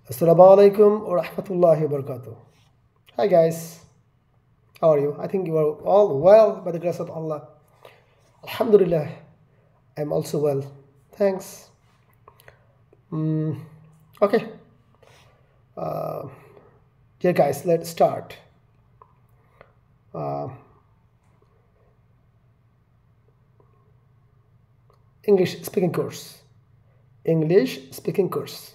Assalamu alaikum wa rahmatullahi wa barakatuh. Hi guys, how are you? I think you are all well by the grace of Allah. Alhamdulillah, I'm also well. Thanks. Okay. Dear guys, let's start. English speaking course. English speaking course.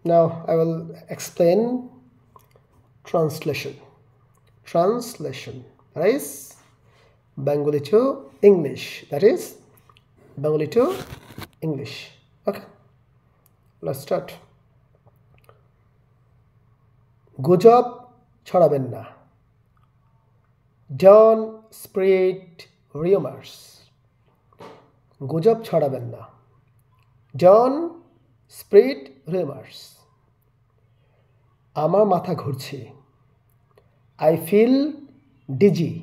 Now I will explain translation. Translation, that is Bengali to English. That is Bengali to English. Okay, let's start. গুজব ছড়াবেন না. Don't spread rumors. গুজব ছড়াবেন না. Don't spread rumors. আমার মাথা ঘুরছে. I feel dizzy.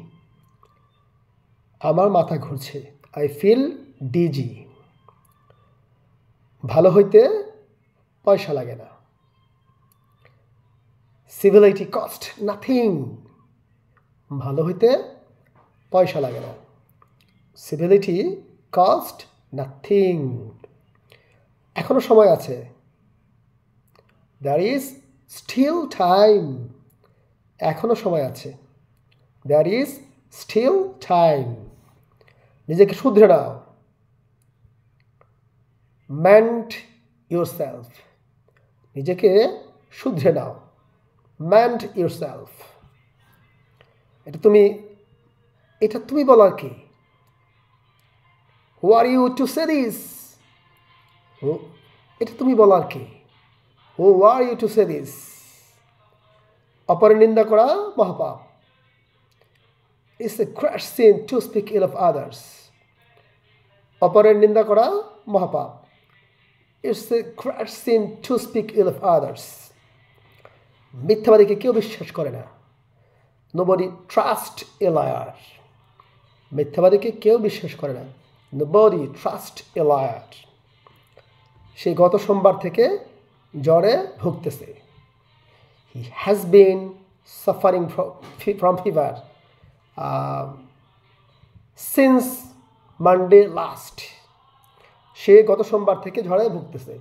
আমার মাথা ঘুরছে. I feel dizzy. ভালো হইতে পয়সা লাগে না. Civility cost nothing. ভালো হইতে পয়সা লাগে না. Civility cost nothing. এখনো সময় আছে. There is still time. এখনো সময় আছে. There is still time. নিজেকে শুধরে নাও. Mend yourself. নিজেকে শুধরে নাও. Mend yourself. এটা তুমি বলার কি? Who are you to say this? এটা তুমি বলার কি? Who are you to say this? অপরের নিন্দা করা মহাপাপ. It's a great sin to speak ill of others. অপরের নিন্দা করা মহাপাপ. It's a great sin to speak ill of others. মিথ্যাবাদীকে কেউ বিশ্বাস করে না. Nobody trust a liar. মিথ্যাবাদীকে কেউ বিশ্বাস করে না. Nobody trust a liar. সে গত সোমবার থেকে জ্বরে ভুগতেছে. He has been suffering from fever since Monday last. সে গত সোমবার থেকে জ্বরে ভুগতেছে.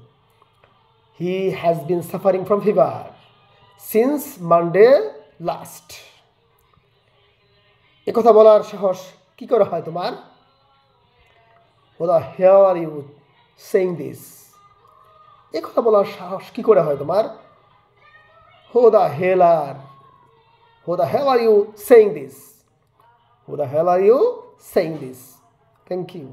He has been suffering from fever since Monday last. একথা বলার সাহস কি করে হয় তোমার? Who the hell are you saying this? একথা বলার সাহস কি করে হয় তোমার? Who the hell are you saying this? Who the hell are you saying this? Thank you.